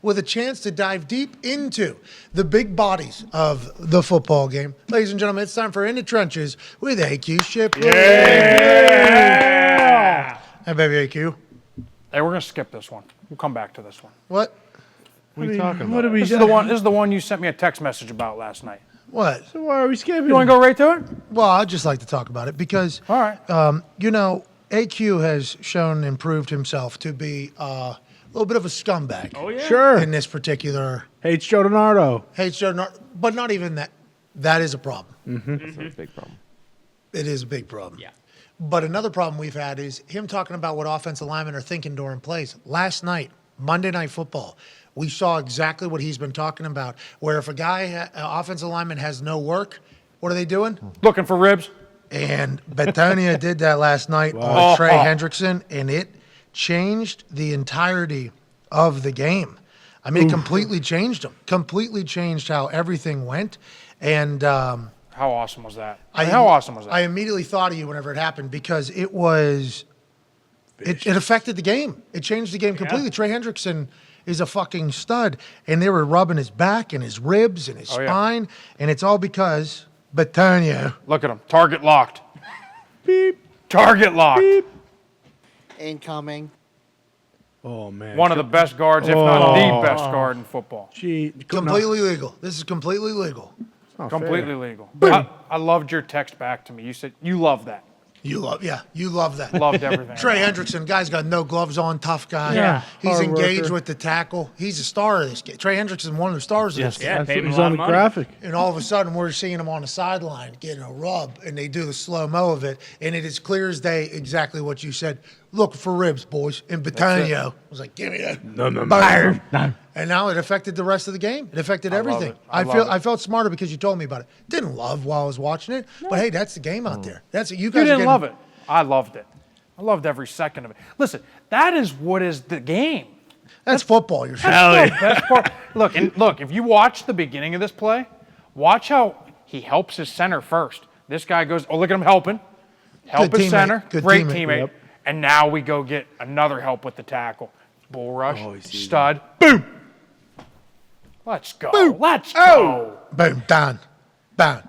with a chance to dive deep into the big bodies of the football game. Ladies and gentlemen, it's time for In the Trenches with AQ Shipley. Yeah! Hey, baby AQ. Hey, we're going to skip this one. We'll come back to this one. What? What are you talking What about? are we This is the one you sent me a text message about last night. What? So why are we skipping? You want to go right to it? Well, I'd just like to talk about it because, All right. AQ has shown and proved himself to be a little bit of a scumbag. Oh, yeah. Sure. In this particular Hates Joe DiNardo. hates Joe, but not even that. That is a problem. That's a big problem. It is a big problem. Yeah. But another problem we've had is him talking about what offensive linemen are thinking during plays. Last night, Monday Night Football, we saw exactly what he's been talking about, where if a guy, offensive lineman has no work, what are they doing? Looking for ribs. And Betonia did that last night on Trey Hendrickson, and it changed the entirety of the game. I mean, it completely changed them, completely changed how everything went. And How awesome was that? I immediately thought of you whenever it happened because it was, it affected the game. It changed the game completely. Trey Hendrickson is a fucking stud, and they were rubbing his back and his ribs and his spine, and it's all because Betonia. Look at him. Target locked. Beep. Target locked. Beep. Incoming. Oh, man. One of the best guards, if not the best guard in football. Gee, Completely legal. This is completely legal. Completely fair. legal. I loved your text back to me. You said you love that. You love that. Loved everything. Trey Hendrickson, guy's got no gloves on, tough guy. Yeah. He's Hard engaged worker. with the tackle. He's a star of this game. Trey Hendrickson, one of the stars of this game. Yeah, paid him He's a lot on of the money. graphic. And all of a sudden, we're seeing him on the sideline getting a rub, and they do the slow-mo of it, and it is clear as day exactly what you said. Look for ribs, boys. And Batonio was like, give me that. No. And now it affected the rest of the game. It affected everything. it. I love it. I felt smarter because you told me about it. Didn't love while I was watching it, but hey, that's the game out there. That's it. You guys You didn't are love it. I loved it. I loved every second of it. Listen, that is what is the game. That's football. You're That's the best part. Look, if you watch the beginning of this play, watch how he helps his center first. This guy goes, oh, look at him helping. Help Good his teammate. center. Good Great teammate. teammate. Yep. And now we go get another help with the tackle. Bull rush. Oh, he's easy. Stud. Boom. Let's go. Let's go. Boom, Dahn. Boom.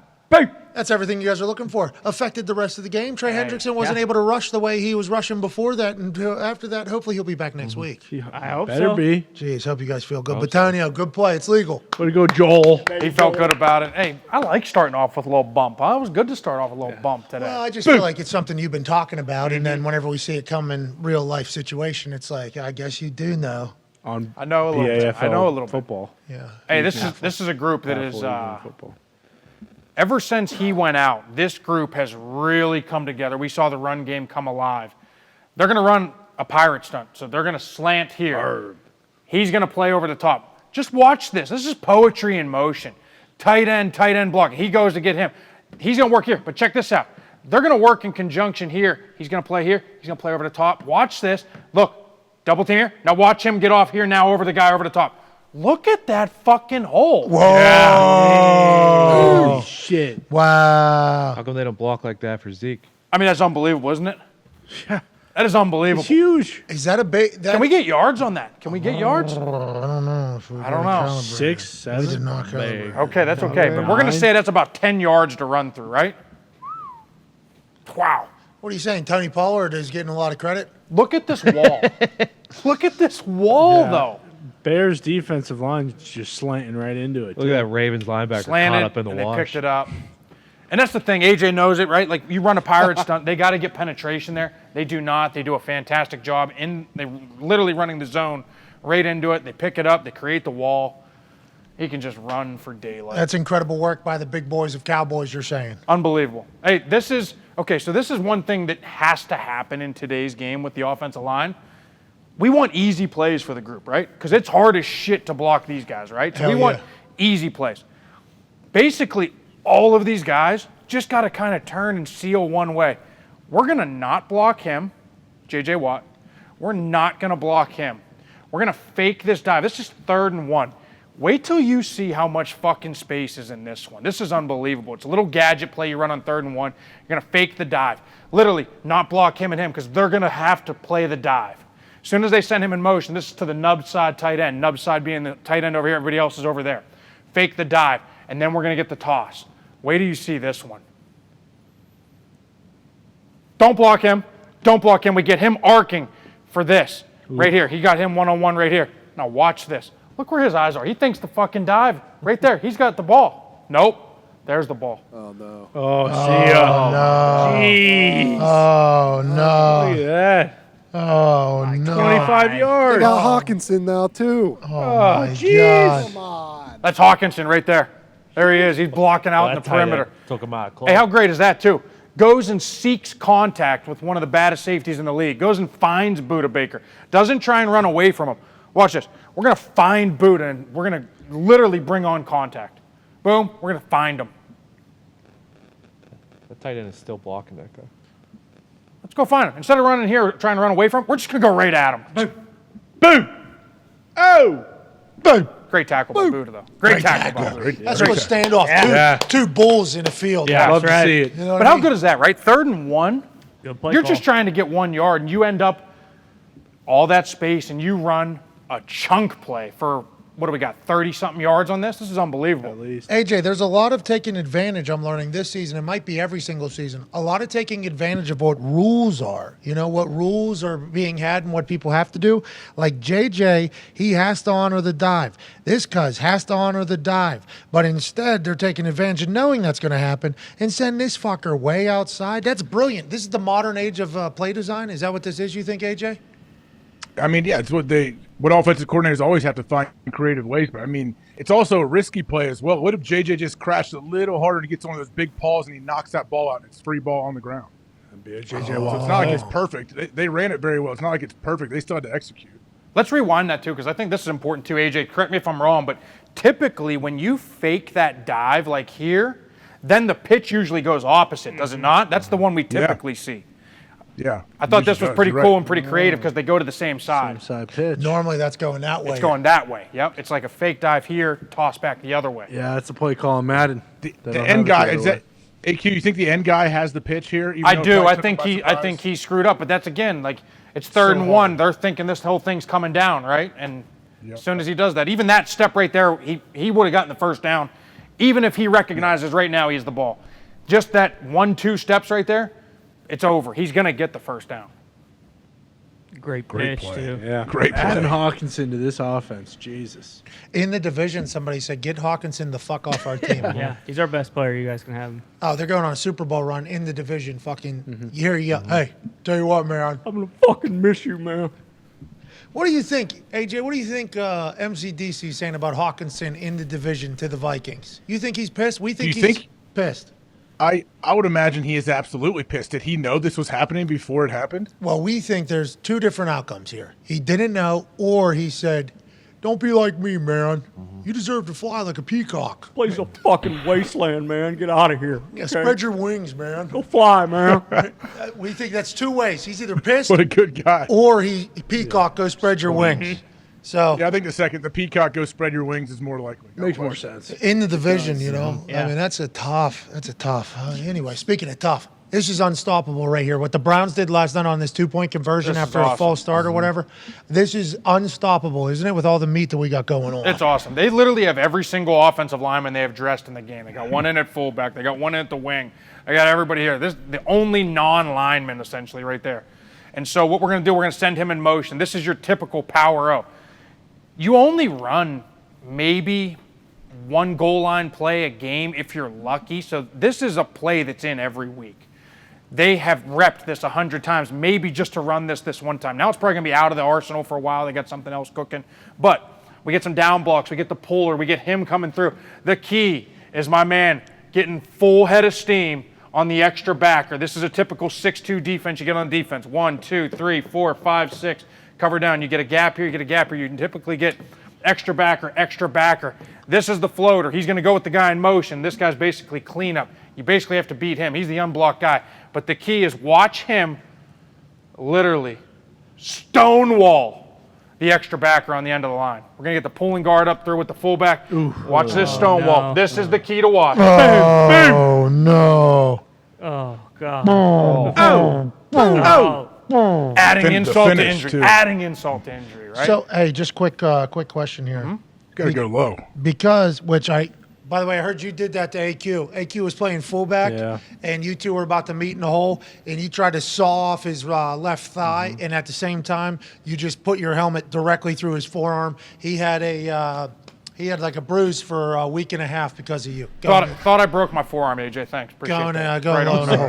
That's everything you guys are looking for. Affected the rest of the game. Trey Hendrickson wasn't able to rush the way he was rushing before that, and after that, hopefully he'll be back next week. I hope Better so. be. Jeez, hope you guys feel good. Batonio, good play. It's legal. Way to go, Joel. He felt good about it. Hey, I like starting off with a little bump. Huh? It was good to start off with a little bump today. Well, I just feel like it's something you've been talking about, and then whenever we see it come in real life situation, it's like, I guess you do know. On I know a little bit. I know a little bit. football. Yeah. Hey, this is a group that is Football. ever since he went out, this group has really come together. We saw the run game come alive. They're going to run a pirate stunt, so they're going to slant here. He's going to play over the top. Just watch this. This is poetry in motion. Tight end block. He goes to get him. He's going to work here, but check this out. They're going to work in conjunction here. He's going to play here. He's going to play over the top. Watch this. Look, double team here. Now watch him get off here now over the guy over the top. Look at that fucking hole. Whoa. Holy shit. Wow. How come they don't block like that for Zeke? I mean, that's unbelievable, isn't it? Yeah. That is unbelievable. It's huge. Is that a big? Can we get yards on that? Can we get yards? I don't know. If we're I don't gonna know. calibrate. 6, We did 7. not calibrate. Okay, that's okay. But we're going to say that's about 10 yards to run through, right? Wow. What are you saying? Tony Pollard is getting a lot of credit? Look at this wall. Look at this wall, Yeah. though. Bears defensive line just slanting right into it. Look at that Ravens linebacker Slanted, caught up in the and they wash. picked it up. And that's the thing. AJ knows it, right? Like, you run a pirate stunt, they got to get penetration there. They do not. They do a fantastic job. They're literally running the zone right into it. They pick it up. They create the wall. He can just run for daylight. That's incredible work by the big boys of Cowboys, you're saying. Unbelievable. Hey, this is one thing that has to happen in today's game with the offensive line. We want easy plays for the group, right? Because it's hard as shit to block these guys, right? So Hell we want yeah. easy plays. Basically, all of these guys just got to kind of turn and seal one way. We're going to not block him, J.J. Watt. We're not going to block him. We're going to fake this dive. This is 3rd and 1. Wait till you see how much fucking space is in this one. This is unbelievable. It's a little gadget play you run on 3rd and 1. You're going to fake the dive. Literally, not block him and him because they're going to have to play the dive. As soon as they send him in motion, this is to the nub side tight end. Nub side being the tight end over here. Everybody else is over there. Fake the dive, and then we're going to get the toss. Wait till you see this one. Don't block him. Don't block him. We get him arcing for this. Right here. He got him one-on-one right here. Now watch this. Look where his eyes are. He thinks the fucking dive. Right there. He's got the ball. Nope. There's the ball. Oh, see ya. No. Jeez. Oh, no. Look at that. Oh, no. 25 yards. They got Hawkinson now, too. Oh, my jeez. God. Come on. That's Hawkinson right there. There he is. He's blocking out in the perimeter. Took him out close. Hey, how great is that, too? Goes and seeks contact with one of the baddest safeties in the league. Goes and finds Buda Baker. Doesn't try and run away from him. Watch this. We're going to find Buda, and we're going to literally bring on contact. Boom. We're going to find him. The tight end is still blocking that guy. Let's go find him. Instead of running here, trying to run away from him, we're just going to go right at him. Boom. Boom. Oh. Boom. Great tackle by Buda, though. Great tackle by Buda. That's what standoff. Yeah. Two bulls in the field. Yeah. Love That's to right. see it. You know what But I how mean? good is that, right? 3rd and 1. Good play You're call. just trying to get 1 yard, and you end up all that space, and you run a chunk play for, what do we got, 30-something yards on this? This is unbelievable. At least. AJ, there's a lot of taking advantage, I'm learning this season. It might be every single season. A lot of taking advantage of what rules are. You know, what rules are being had and what people have to do. Like JJ, he has to honor the dive. This cuz has to honor the dive. But instead, they're taking advantage of knowing that's going to happen and send this fucker way outside. That's brilliant. This is the modern age of play design. Is that what this is, you think, AJ? I mean, yeah, it's what offensive coordinators always have to find creative ways. But I mean, it's also a risky play as well. What if JJ just crashed a little harder and gets one of those big paws and he knocks that ball out and it's free ball on the ground? That'd be a JJ So Watt. it's not like it's perfect. They ran it very well. It's not like it's perfect. They still had to execute. Let's rewind that, too, because I think this is important, too, AJ. Correct me if I'm wrong, but typically when you fake that dive like here, then the pitch usually goes opposite, does it not? That's the one we typically see. Yeah. I thought this was pretty You're cool right. and pretty creative because they go to the same side. Side pitch. Normally, that's going that way. It's going that way. Yep. It's like a fake dive here, toss back the other way. Yeah, that's a play call in Madden. The They don't end have it guy, the is other that AQ, you think the end guy has the pitch here? even I though it do. probably I took think him by surprise? he screwed up, but that's again like it's 3rd and 1. They're thinking this whole thing's coming down, right? And as soon as he does that, even that step right there, he would have gotten the first down, even if he recognizes right now he's the ball. Just that 1-2 steps right there, it's over. He's gonna get the first down. Great pitch, too. Yeah. Great play. Adding Hawkinson to this offense. Jesus. In the division, somebody said, get Hawkinson the fuck off our team. Yeah, he's our best player. You guys can have him. Oh, they're going on a Super Bowl run in the division. Fucking, here you go. Hey, tell you what, man. I'm going to fucking miss you, man. What do you think, AJ? What do you think MCDC is saying about Hawkinson in the division to the Vikings? You think he's pissed? We think you he's think- pissed. I would imagine he is absolutely pissed. Did he know this was happening before it happened? Well, we think there's two different outcomes here. He didn't know, or he said, don't be like me, man. You deserve to fly like a peacock. Place a fucking wasteland, man. Get out of here. Yeah, spread your wings, man. Go fly, man. We think that's two ways. He's either pissed What a good guy. or he peacock, go spread your wings. So Yeah, I think the peacock go spread your wings is more likely. No Makes more question. sense. in the division, you know, Yeah. I mean, that's a tough. Anyway, speaking of tough, this is unstoppable right here. What the Browns did last night on this 2-point conversion This is after a awesome. false start or whatever, this is unstoppable, isn't it, with all the meat that we got going on? It's awesome. They literally have every single offensive lineman they have dressed in the game. They got one in at fullback. They got one in at the wing. They got everybody here. This is the only non-lineman essentially right there. And so what we're going to do, we're going to send him in motion. This is your typical power O. You only run maybe one goal line play a game if you're lucky. So this is a play that's in every week. They have repped this 100 times, maybe just to run this one time. Now it's probably going to be out of the arsenal for a while. They got something else cooking. But we get some down blocks. We get the puller. We get him coming through. The key is my man getting full head of steam on the extra backer. This is a typical 6-2 defense you get on defense. 1, 2, 3, 4, 5, 6. Cover down. You get a gap here. You get a gap here. You can typically get extra backer, extra backer. This is the floater. He's going to go with the guy in motion. This guy's basically cleanup. You basically have to beat him. He's the unblocked guy. But the key is watch him literally stonewall the extra backer on the end of the line. We're going to get the pulling guard up through with the fullback. Watch this stonewall. no. This is the key to watch. Oh, no. Oh, God. Oh. Adding insult to finish, injury. too. Adding insult to injury, right? So, hey, just quick question here. Got to go low. Because, by the way, I heard you did that to AQ. AQ was playing fullback, Yeah. and you two were about to meet in the hole, and you tried to saw off his left thigh, and at the same time, you just put your helmet directly through his forearm. He had like a bruise for a week and a half because of you. Thought I broke my forearm, AJ. Thanks. Appreciate Go that. go Right low on. in the hole.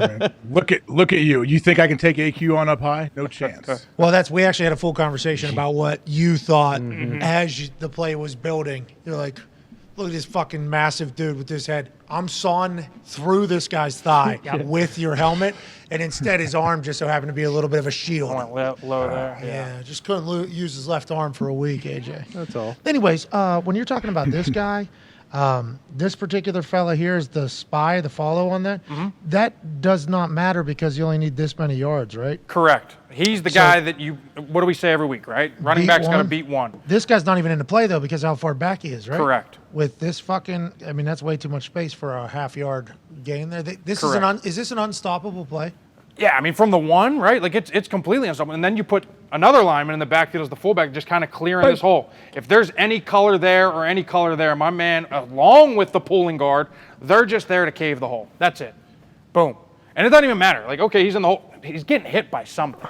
Man, look at you. You think I can take AQ on up high? No chance. Well, we actually had a full conversation about what you thought as the play was building. You're like, look at this fucking massive dude with this head. I'm sawing through this guy's thigh with your helmet, and instead his arm just so happened to be a little bit of a shield. Went low there. Yeah, just couldn't use his left arm for a week, AJ. That's all. Anyways, when you're talking about this guy, this particular fella here is the spy, the follow on that. That does not matter because you only need this many yards, right? Correct. He's the guy that what do we say every week, right? Running Beat back's got to one. beat one. This guy's not even in the play, though, because how far back he is, right? Correct. With this that's way too much space for a half-yard gain there. This Correct. is this an unstoppable play? Yeah, I mean, from the one, right? Like, it's completely unstoppable. And then you put another lineman in the backfield as the fullback, just kind of clearing this hole. If there's any color there or any color there, my man, along with the pulling guard, they're just there to cave the hole. That's it. Boom. And it doesn't even matter. Like, okay, he's in the hole. He's getting hit by something.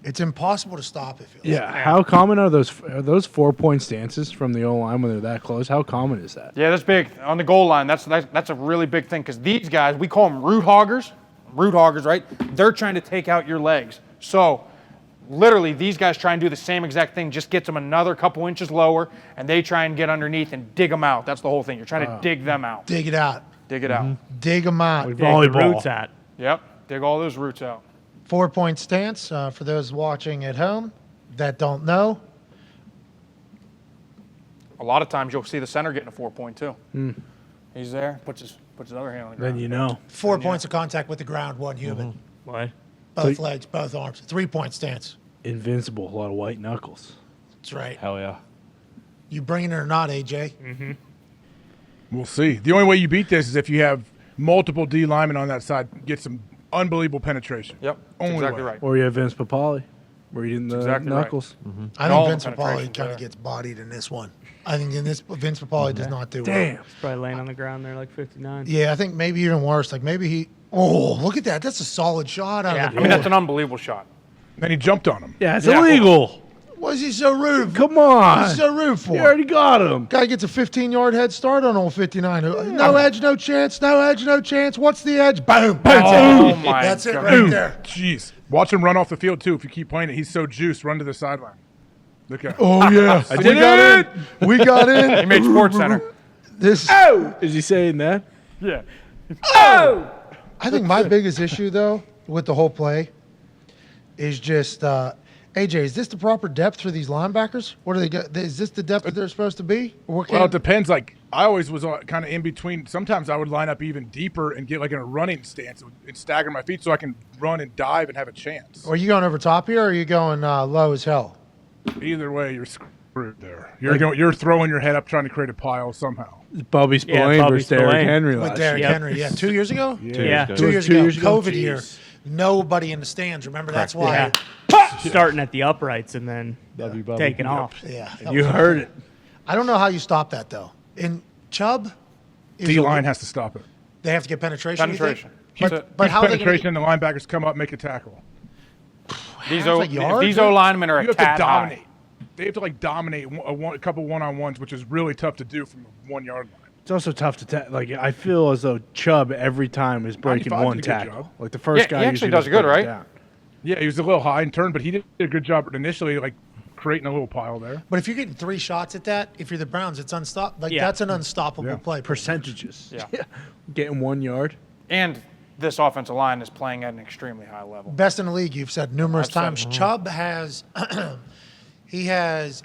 It's impossible to stop, it feels like. Yeah. How common are those 4-point stances from the O-line when they're that close? How common is that? Yeah, that's big. On the goal line, that's a really big thing because these guys, we call them root hoggers. Root hoggers, right? They're trying to take out your legs. So, literally, these guys try and do the same exact thing, just gets them another couple inches lower, and they try and get underneath and dig them out. That's the whole thing. You're trying to dig them out. Dig it out. Dig it out. Dig them out. Like Dig the volleyball. roots at. Yep. Dig all those roots out. 4-point stance for those watching at home that don't know. A lot of times you'll see the center getting a 4-point too. He's there, puts his other hand on the ground. Then you know. 4 points of contact with the ground, one human. What? Both legs, both arms. 3-point stance. Invincible. A lot of white knuckles. That's right. Hell yeah. You bringing it or not, AJ? We'll see. The only way you beat this is if you have multiple D linemen on that side, get some unbelievable penetration. Yep. That's Only exactly way. right. Or you have Vince Papali, where you didn't the exactly right. knuckles. I all think the Vince Papali penetration's kind there. of gets bodied in this one. I think in this, Vince Papali does not do well. Damn. He's probably laying on the ground there like 59. Yeah, I think maybe even worse. Like maybe he. Oh, look at that! That's a solid shot out Yeah. of the I mean, that's board. an unbelievable shot. Then he jumped on him. Yeah, it's Yeah. illegal. What is he so rude? Come on. What's he so rude for? You already got him. Guy gets a 15-yard head start on old 59. No edge, no chance. No edge, no chance. What's the edge? Boom. Oh my That's it God. right there. Jeez. Watch him run off the field, too. If you keep playing it, he's so juiced. Run to the sideline. Look at him. Oh yeah, we did got in. We got He in. made Sports Center. This. Is he saying that? Yeah. I think my biggest issue though with the whole play is just AJ. Is this the proper depth for these linebackers? What do they got? Is this the depth that they're supposed to be? Or what Well, it kind depends. Like, I always was kind of in between. Sometimes I would line up even deeper and get like in a running stance and stagger my feet so I can run and dive and have a chance. are you going over top here, or are you going low as hell? Either way, you're screwed there. You're throwing your head up trying to create a pile somehow. Bobby Spillane Bobby versus Derrick Spillane. Henry With last Derrick year. Henry, 2 years ago. Yeah. 2 years Two ago, years ago? COVID year. Nobody in the stands. Remember, that's why. Starting at the uprights and then Bobby. taking off. Yeah, You heard it. I don't know how you stop that though. In Chubb, is D a- line has to stop it. They have to get penetration. you think? Penetration. But how are they going Penetration, the linebackers come up, make a tackle. These Half a if yard, these dude? O linemen are You a have to tad dominate. high. They have to like dominate a couple one-on-ones, which is really tough to do from the 1 yard line. It's also tough to like. I feel as though Chubb every time is breaking 95 one did a good tackle. job. Like the first Yeah, guy he actually usually does just good, brings it right? down. Yeah, he was a little high in turn, but he did a good job initially, like creating a little pile there. But if you're getting 3 shots at that, if you're the Browns, it's unstoppable. Like Yeah. that's an unstoppable Yeah. play. Percentages. Yeah. Getting 1 yard. And this offensive line is playing at an extremely high level. Best in the league. You've said numerous I've said times. it. Chubb has he has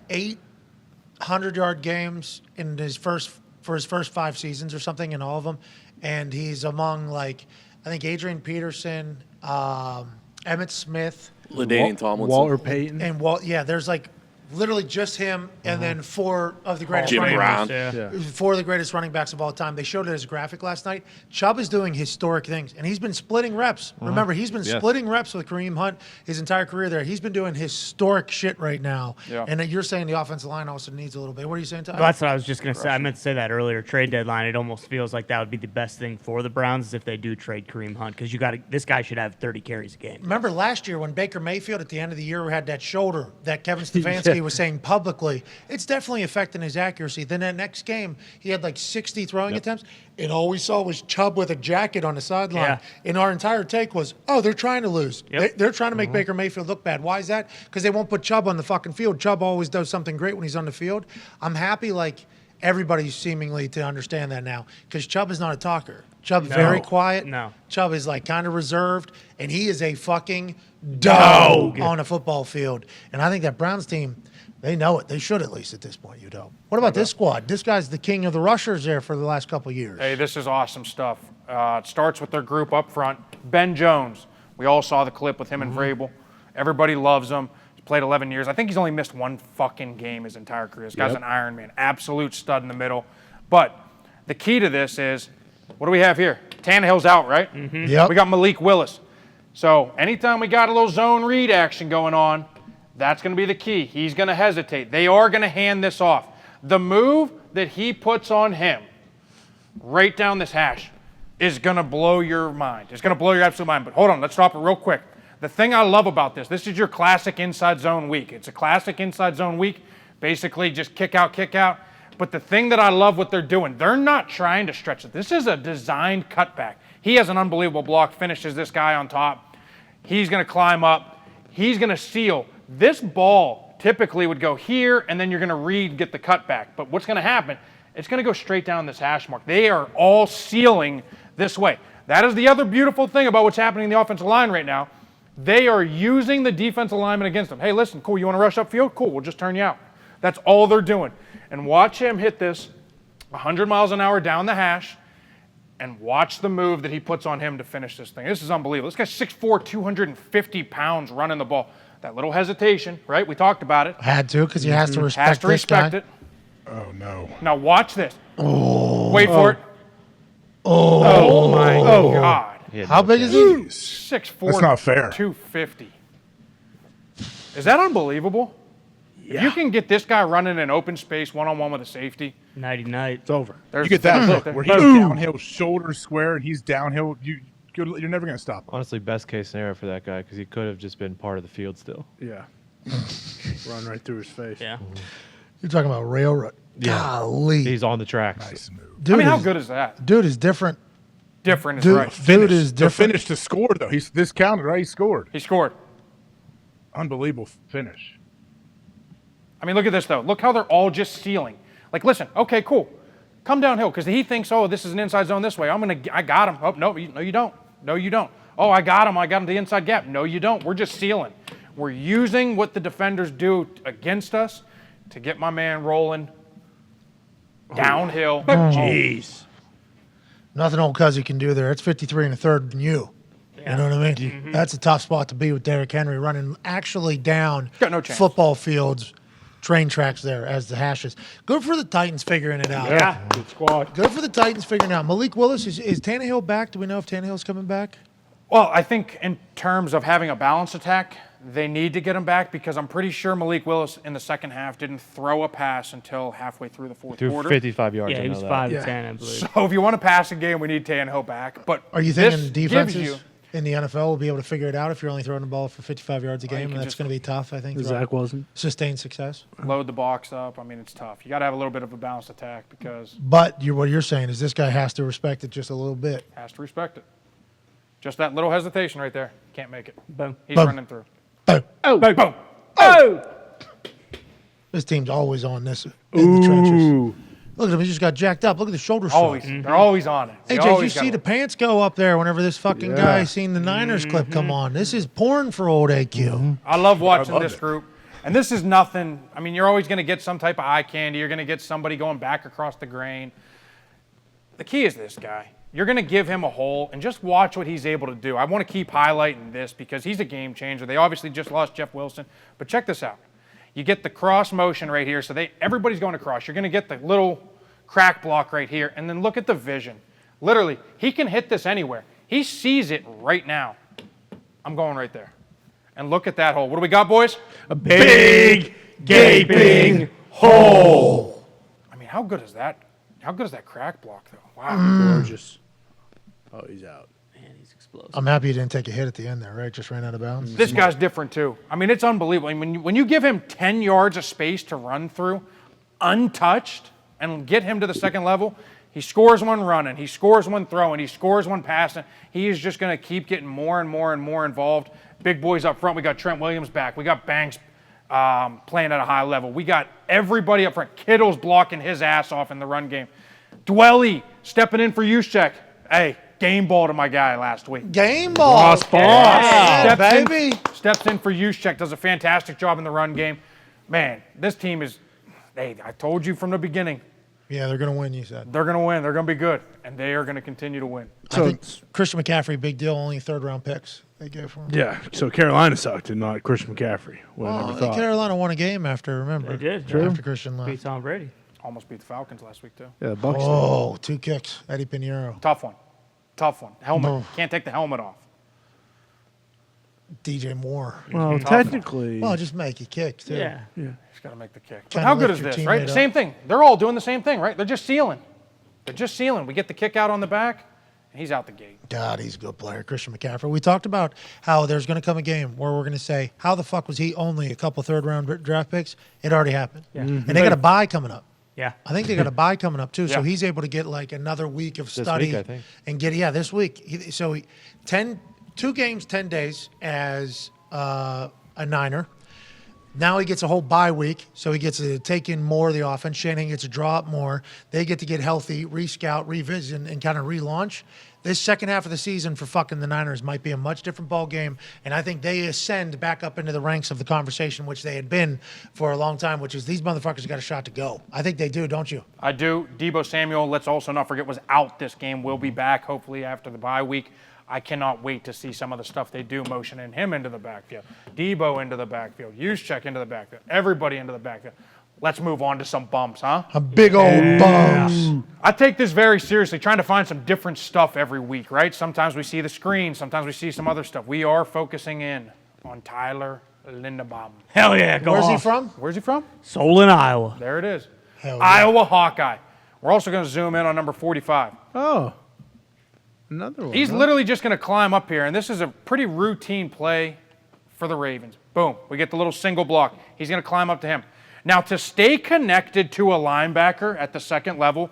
800-yard games in his first 5 seasons or something in all of them, and he's among like I think Adrian Peterson, Emmett Smith, LaDainian Tomlinson. Walter Payton. and there's like Literally just him, and then 4 of the greatest Jim running Brown. Yeah. 4 of the greatest running backs of all time. They showed it as a graphic last night. Chubb is doing historic things, and he's been splitting reps. Remember, he's been splitting reps with Kareem Hunt his entire career there. He's been doing historic shit right now. Yeah. And you're saying the offensive line also needs a little bit. What are you saying, Ty? Well, that's what I was just going to say. I meant to say that earlier. Trade deadline, it almost feels like that would be the best thing for the Browns is if they do trade Kareem Hunt because this guy should have 30 carries a game. Remember last year when Baker Mayfield at the end of the year had that shoulder that Kevin Stefanski was saying publicly, it's definitely affecting his accuracy. Then that next game, he had like 60 throwing attempts, and all we saw was Chubb with a jacket on the sideline. Yeah. And our entire take was, oh, they're trying to lose. Yep. They're trying to make Baker Mayfield look bad. Why is that? Because they won't put Chubb on the fucking field. Chubb always does something great when he's on the field. I'm happy like everybody's seemingly to understand that now because Chubb is not a talker. Chubb's very quiet. No. Chubb is like kind of reserved, and he is a fucking dog on a football field. And I think that Browns team, they know it. They should at least at this point, you know. What about this squad? This guy's the king of the rushers there for the last couple of years. Hey, this is awesome stuff. It starts with their group up front. Ben Jones. We all saw the clip with him and Vrabel. Everybody loves him. He's played 11 years. I think he's only missed 1 fucking game his entire career. This guy's an Iron Man. Absolute stud in the middle. But the key to this is, what do we have here? Tannehill's out, right? Yep. We got Malik Willis. So anytime we got a little zone read action going on, that's going to be the key. He's going to hesitate. They are going to hand this off. The move that he puts on him, right down this hash, is going to blow your mind. It's going to blow your absolute mind. But hold on, let's stop it real quick. The thing I love about this is your classic inside zone week. It's a classic inside zone week. Basically, just kick out, kick out. But the thing that I love what they're doing, they're not trying to stretch it. This is a designed cutback. He has an unbelievable block, finishes this guy on top. He's going to climb up. He's going to seal. This ball typically would go here, and then you're going to read, get the cutback. But what's going to happen, it's going to go straight down this hash mark. They are all sealing this way. That is the other beautiful thing about what's happening in the offensive line right now. They are using the defensive lineman against them. Hey, listen, cool, you want to rush upfield? Cool, we'll just turn you out. That's all they're doing. And watch him hit this 100 miles an hour down the hash, and watch the move that he puts on him to finish this thing. This is unbelievable. This guy's 6'4", 250 pounds running the ball. That little hesitation, right? We talked about it. Had to because he has to respect Has to respect this it. Oh, no. Now watch this. Oh. Wait for it. Oh my God. guy. How big is he? 6'4", That's not fair. 250. Is that unbelievable? If you can get this guy running in open space one-on-one with a safety, Nighty-night. It's over. there's You get that finish look right where there. he's downhill, shoulders square, and he's downhill. You're never going to stop him. Honestly, best case scenario for that guy because he could have just been part of the field still. Yeah. Run right through his face. Yeah. You're talking about railroad. Golly. He's on the tracks. Nice move. Dude I mean, how is- good is that? Dude is different. Different is Dude, right. dude is To different. finish to score, though. This counted, right? He scored. He scored. Unbelievable finish. I mean, look at this, though. Look how they're all just sealing. Like, listen, okay, cool. Come downhill, because he thinks, oh, this is an inside zone this way. I got him. Oh, no, you don't. No, you don't. Oh, I got him the inside gap. No, you don't. We're just sealing. We're using what the defenders do against us to get my man rolling downhill. Jeez. Nothing old Cuzzy can do there. It's 53 and a third than you. You know what I mean? That's a tough spot to be with Derrick Henry running actually down Got no chance. football fields, train tracks there as the hashes. Good for the Titans figuring it out. Yeah. Good squad. Good for the Titans figuring it out. Malik Willis, is Tannehill back? Do we know if Tannehill's coming back? Well, I think in terms of having a balanced attack, they need to get him back because I'm pretty sure Malik Willis in the second half didn't throw a pass until halfway through the fourth Threw quarter. 55 yards. Yeah, I he know was that. 5 Yeah. to 10, I believe. So if you want to pass a game, we need Tannehill back. But Are you this thinking gives defenses you in the NFL will be able to figure it out if you're only throwing the ball for 55 yards a game? can And that's just- going to be tough, I think. Zach wasn't. Sustained success. load the box up. I mean, it's tough. You got to have a little bit of a balanced attack because But what you're saying is this guy has to respect it just a little bit. has to respect it. Just that little hesitation right there. Can't make it. Boom. He's Boom. running through. Oh, Boom. this team's always on this in the trenches. Look at him. He just got jacked up. Look at the shoulder Always. shot. They're always on it. They Hey, Jay, you always see gotta- the pants go up there whenever this fucking Yeah. guy seen the Niners clip come on. This is porn for old AQ. I love watching love this it. group. And this is nothing. I mean, you're always going to get some type of eye candy. You're going to get somebody going back across the grain. The key is this guy. You're going to give him a hole and just watch what he's able to do. I want to keep highlighting this because he's a game changer. They obviously just lost Jeff Wilson. But check this out. You get the cross motion right here, so everybody's going across. You're going to get the little crack block right here, and then look at the vision. Literally, he can hit this anywhere. He sees it right now. I'm going right there. And look at that hole. What do we got, boys? A big gaping hole. I mean, how good is that? How good is that crack block, though? Wow. Gorgeous. Oh, he's out. Man, he's explosive. I'm happy you didn't take a hit at the end there, right? Just ran out of bounds. This guy's different, too. I mean, it's unbelievable. I mean, when you give him 10 yards of space to run through, untouched, and get him to the second level, he scores one running, he scores one throwing, he scores one passing. He is just going to keep getting more and more and more involved. Big boys up front. We got Trent Williams back. We got Banks playing at a high level. We got everybody up front. Kittle's blocking his ass off in the run game. Dwelly stepping in for Juszczyk. Hey, game ball to my guy last week. Game ball. Yeah, baby. Steps in for Juszczyk. Does a fantastic job in the run game. Man, this team is, hey, I told you from the beginning. Yeah, they're going to win, you said. They're going to win. They're going to be good. And they are going to continue to win. I think Christian McCaffrey, big deal, only third-round picks they gave for him. Yeah, so Carolina sucked and not Christian McCaffrey. Would have never thought. Carolina won a game after, remember? They did. True. After Christian left. Beat Tom Brady. Almost beat the Falcons last week, too. Yeah, the Bucks. did. Oh, 2 kicks. Eddie Pinheiro. Tough one. Tough one. Helmet. No. Can't take the helmet off. DJ Moore. Well, technically. Well, just make a kick, too. Yeah. He's got to make the kick. But Kinda how good lift is your this, right? teammate Same up. thing. They're all doing the same thing, right? They're just sealing. They're just sealing. We get the kick out on the back, and he's out the gate. God, he's a good player, Christian McCaffrey. We talked about how there's going to come a game where we're going to say, how the fuck was he only a couple third-round draft picks? It already happened. Yeah. And they got a bye coming up. Yeah. I think they got a bye coming up, too. So Yeah. he's able to get like another week of study. week, I think. And get, this week. 2 games, 10 days as a Niner. Now he gets a whole bye week, so he gets to take in more of the offense. Shanahan gets to draw up more. They get to get healthy, re-scout, revision, and kind of relaunch. This second half of the season for fucking the Niners might be a much different ball game, and I think they ascend back up into the ranks of the conversation, which they had been for a long time, which is these motherfuckers got a shot to go. I think they do, don't you? I do. Debo Samuel, let's also not forget, was out this game. Will be back, hopefully, after the bye week. I cannot wait to see some of the stuff they do, motioning him into the backfield, Debo into the backfield, Juszczyk into the backfield, everybody into the backfield. Let's move on to some bumps, huh? A big old bums. I take this very seriously, trying to find some different stuff every week, right? Sometimes we see the screen, sometimes we see some other stuff. We are focusing in on Tyler Linderbaum. Hell yeah. Go Where's he off. from? Where's he from? Solon, Iowa. There it is. Hell yeah. Iowa Hawkeye. We're also going to zoom in on number 45. Oh. Another one. He's huh? literally just going to climb up here, and this is a pretty routine play for the Ravens. Boom. We get the little single block. He's going to climb up to him. Now, to stay connected to a linebacker at the second level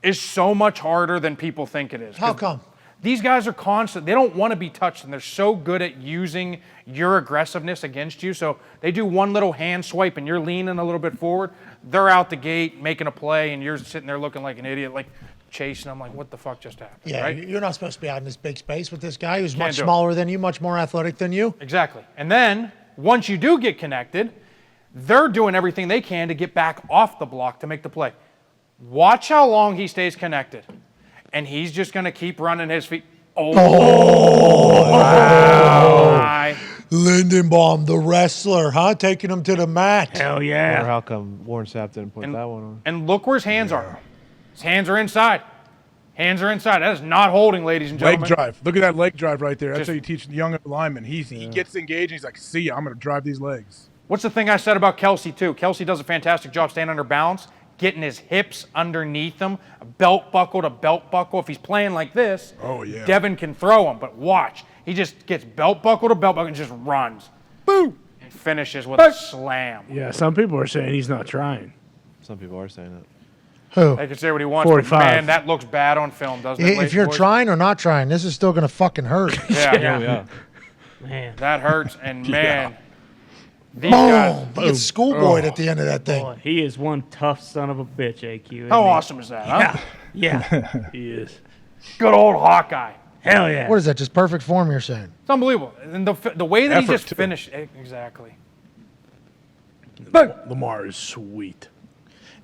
is so much harder than people think it is. How come? These guys are constant. They don't want to be touched, and they're so good at using your aggressiveness against you. So they do one little hand swipe, and you're leaning a little bit forward. They're out the gate making a play, and you're sitting there looking like an idiot, like chasing them, like, what the fuck just happened? Yeah, right? you're not supposed to be out in this big space with this guy who's much do it. smaller than you, much more athletic than you. Exactly. And then, once you do get connected, they're doing everything they can to get back off the block to make the play. Watch how long he stays connected. And he's just going to keep running his feet. Wow. Lindenbaum, the wrestler, huh? Taking him to the mat. Hell Or yeah. how come Warren Sapp didn't put that one on? And look where his hands are. His hands are inside. Hands are inside. That is not holding, ladies and Leg gentlemen. drive. Look at that leg drive right there. That's Just- how you teach the young lineman. He gets engaged. And he's like, see ya, I'm going to drive these legs. What's the thing I said about Kelsey, too? Kelsey does a fantastic job staying under balance, getting his hips underneath him, belt buckle to belt buckle. If he's playing like this, Oh, yeah. Devin can throw him, but watch. He just gets belt buckle to belt buckle and just runs. Boom! And finishes with a slam. Yeah, some people are saying he's not trying. Some people are saying that. Who? They can say what he wants, 45. but man, that looks bad on film, doesn't it? If ladies you're and boys? trying or not trying, this is still going to fucking hurt. Yeah, Oh, yeah. Man. that hurts. And man, these guys, Boom. He gets schoolboyed at the end of that thing. Boy, he is one tough son of a bitch, AQ. isn't how he? awesome is that, huh? Yeah. He is. Good old Hawkeye. Hell yeah. What is that, just perfect form you're saying? It's unbelievable. And the way that he Effort, just too. finished, exactly. Lamar is sweet.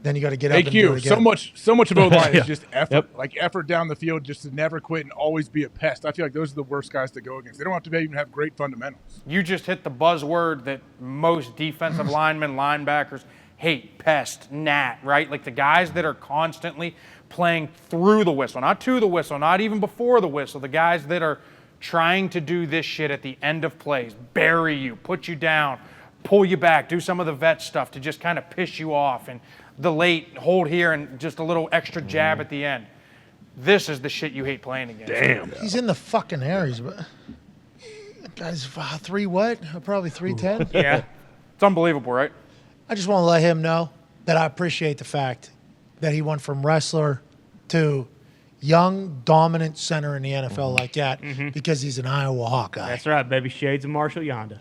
then you got to get up and do AQ, it again. so much of O-line Yeah. is just effort. Like effort down the field, just to never quit and always be a pest. I feel like those are the worst guys to go against. They don't have to even have great fundamentals. You just hit the buzzword that most defensive linemen, linebackers hate, pest, gnat, right? Like the guys that are constantly playing through the whistle, not to the whistle, not even before the whistle. The guys that are trying to do this shit at the end of plays, bury you, put you down, pull you back, do some of the vet stuff to just kind of piss you off, and the late hold here and just a little extra jab at the end. This is the shit you hate playing against. Damn. He's in the fucking Aries, but that guy's 3 what? Probably 310. Yeah. It's unbelievable, right? I just want to let him know that I appreciate the fact that he went from wrestler to young, dominant center in the NFL like that because he's an Iowa Hawkeye. That's right, baby. Shades of Marshall Yonda.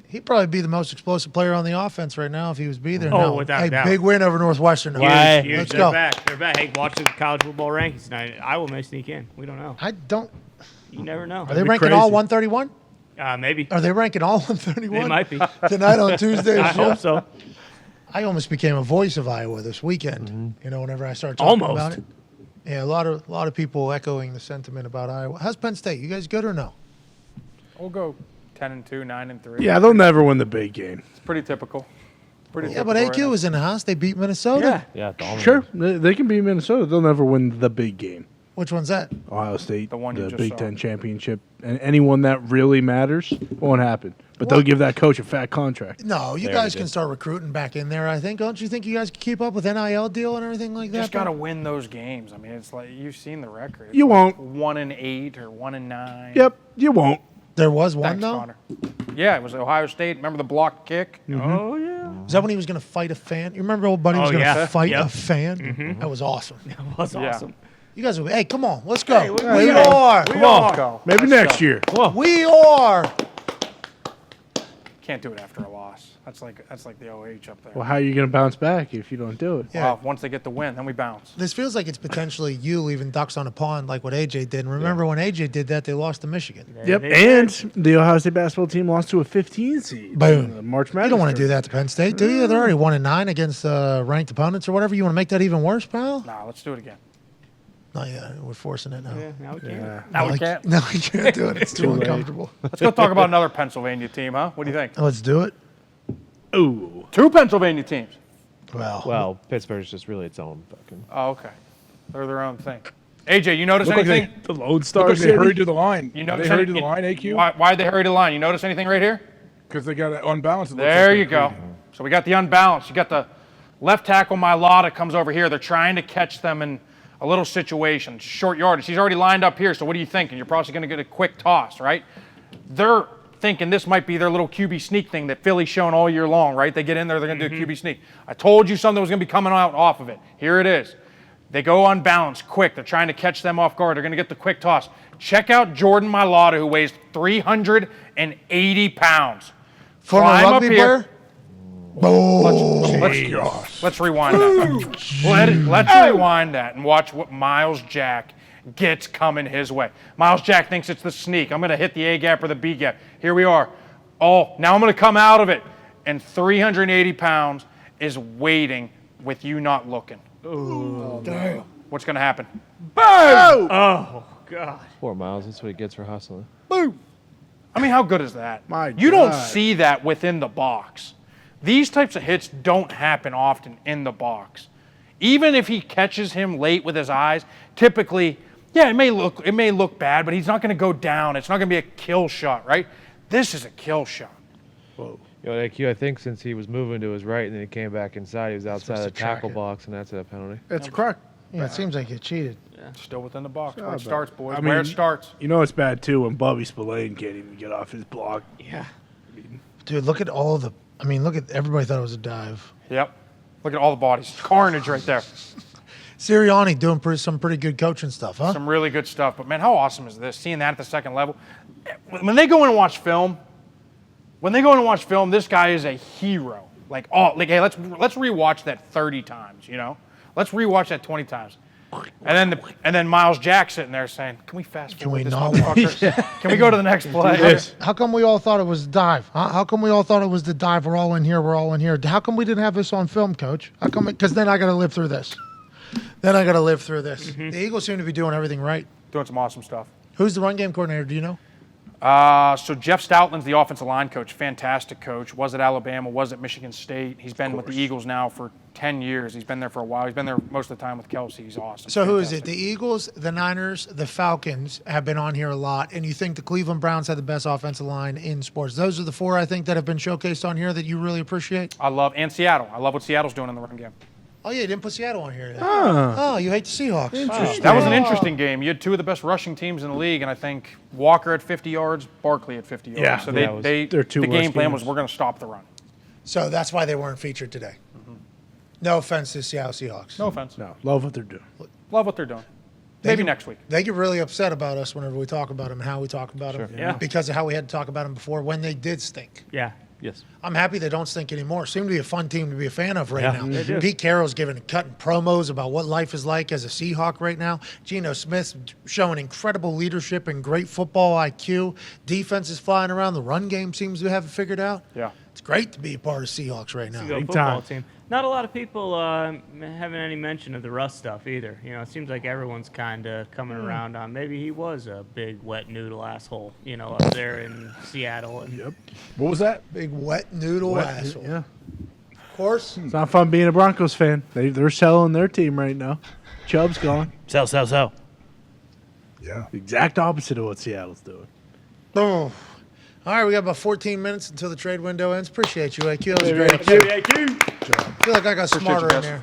He'd probably be the most explosive player on the offense right now if he was be there. Oh, now. without hey, doubt. big win over Northwestern. Why? Huge. Let's They're go. back. They're back. Hey, watch the college football rankings tonight. Iowa may sneak in. We don't know. I don't. You never know. Are they be ranking all crazy. 131? Maybe. Are they ranking all 131? They might be. Tonight on Tuesday. I hope so. I almost became a voice of Iowa this weekend. You know, whenever I started talking Almost. about it. Yeah, a lot of people echoing the sentiment about Iowa. How's Penn State? You guys good or no? We'll go 10-2, 9-3. Yeah, they'll never win the big game. It's pretty typical. Pretty Yeah, but typical AQ right was in the house. They beat Minnesota. Yeah. Yeah, dominant. Sure, they can beat Minnesota. They'll never win the big game. Which one's that? Ohio State, The one you the just Big saw. Ten championship, and anyone that really matters won't happen. But they'll give that coach a fat contract. No, you They guys already can did. start recruiting back in there, I think. Don't you think you guys can keep up with NIL deal and everything like that? Just got to win those games. I mean, it's like you've seen the record. It's You like won't. 1-8 or 1-9. Yep, you won't. There was one, Thanks, though? Connor. Yeah, it was Ohio State. Remember the block kick? Oh, yeah. Is that when he was going to fight a fan? You remember old buddy was Oh, going to yeah. fight Yep. a fan? That was awesome. That was Yeah. awesome. You guys will, hey, come on. Let's go. Hey, we we are. Come on. Go. Maybe next year. We are. Can't do it after a loss. That's like the OH up there. Well, how are you going to bounce back if you don't do it? Yeah. Well, once they get the win, then we bounce. This feels like it's potentially you leaving ducks on a pond like what AJ did. And remember when AJ did that, they lost to Michigan. Yep, They- and the Ohio State basketball team lost to a 15 seed. Boom. in the March Madness. You don't want to do tournament. that to Penn State, do you? They're already 1-9 against ranked opponents or whatever. You want to make that even worse, pal? Nah, let's do it again. No, yeah, we're forcing it now. Yeah, now we can. Yeah. Now we I- can't. No, we can't do it. It's too late. uncomfortable. Let's go talk about another Pennsylvania team, huh? What do you think? Let's do it. Ooh. 2 Pennsylvania teams. Well, Pittsburgh's just really its own fucking. Oh, okay. They're their own thing. AJ, you notice Look like anything? The Lone Look Star like they City. hurried to the line. You notice they hurried to any- the line, AQ? Why'd they hurry to the line? You notice anything right here? Because they got it unbalanced. it looks There like you go. So we got the unbalanced. You got the left tackle, Mailata, comes over here. They're trying to catch them in a little situation, short yardage. He's already lined up here, so what are you thinking? You're probably going to get a quick toss, right? They're thinking this might be their little QB sneak thing that Philly's shown all year long, right? They get in there, they're going to do a QB sneak. I told you something was going to be coming out off of it. Here it is. They go unbalanced, quick. They're trying to catch them off guard. They're going to get the quick toss. Check out Jordan Mailata, who weighs 380 pounds. Former Climb up rugby here. player? Boom. Let's rewind that. Let's rewind that and watch what Miles Jack gets coming his way. Miles Jack thinks it's the sneak. I'm going to hit the A gap or the B gap. Here we are. Oh, now I'm going to come out of it. And 380 pounds is waiting with you not looking. Damn. What's going to happen? Oh, God. 4 miles. That's what he gets for hustling. I mean, how good is that? My You don't God. see that within the box. These types of hits don't happen often in the box. Even if he catches him late with his eyes, typically, yeah, it may look bad, but he's not going to go down. It's not going to be a kill shot, right? This is a kill shot. You know, AQ, I think since he was moving to his right and then he came back inside, he was outside the supposed to track tackle it. box, and that's a penalty. It's a crock. Yeah, it seems like you cheated. Still within the box. Where Yeah, it starts, boys. I Where it mean- starts. You know it's bad too when Bobby Spillane can't even get off his block. Yeah. Dude, look at all the. I mean, look at everybody thought it was a dive. Yep. Look at all the bodies. Carnage right there. Sirianni doing some pretty good coaching stuff, huh? Some really good stuff. But man, how awesome is this? Seeing that at the second level. When they go in and watch film, this guy is a hero. Like, hey, let's rewatch that 30 times, you know? Let's rewatch that 20 times. And then Miles Jack sitting there saying, "Can we fast forward we this not motherfucker? Can we go to the next play?" How come we all thought it was dive? How come we all thought it was the dive? We're all in here. We're all in here. How come we didn't have this on film, Coach? How come? Because then I got to live through this. The Eagles seem to be doing everything right. Doing some awesome stuff. Who's the run game coordinator? Do you know? So Jeff Stoutland's the offensive line coach, fantastic coach. Was at Alabama, was at Michigan State. He's been with the Eagles now for 10 years. He's been there for a while. He's been there most of the time with Kelsey. He's awesome. So who is it? The Eagles, the Niners, the Falcons have been on here a lot, and you think the Cleveland Browns had the best offensive line in sports. Those are the four, I think, that have been showcased on here that you really appreciate. And Seattle. I love what Seattle's doing in the run game. Oh, yeah, you didn't put Seattle on here. Oh, you hate the Seahawks. That was an interesting game. You had two of the best rushing teams in the league, and I think Walker at 50 yards, Barkley at 50 yards. Yeah, so they're two the game worst plan games. was we're going to stop the run. So that's why they weren't featured today. No offense to Seattle Seahawks. No offense. No, love what they're doing. Love what they're doing. They Maybe get- next week. They get really upset about us whenever we talk about them and how we talk about them. Yeah. Because of how we had to talk about them before when they did stink. Yeah. Yes. I'm happy they don't stink anymore. Seem to be a fun team to be a fan of right Yeah, now. they do. Pete Carroll's cutting promos about what life is like as a Seahawk right now. Geno Smith's showing incredible leadership and great football IQ. Defense is flying around. The run game seems to have it figured out. Yeah. It's great to be a part of Seahawks right now. Go Big football time. team. Not a lot of people having any mention of the Russ stuff either. You know, it seems like everyone's kind of coming around on maybe he was a big wet noodle asshole. You know, up there in Seattle. And What was that? Big wet noodle asshole. Yeah. Of course. It's not fun being a Broncos fan. They're selling their team right now. Chubb's gone. Sell. Yeah. Exact opposite of what Seattle's doing. Boom. All right, we got about 14 minutes until the trade window ends. Appreciate you, AQ. That was great. I feel like I got smarter in guys. there.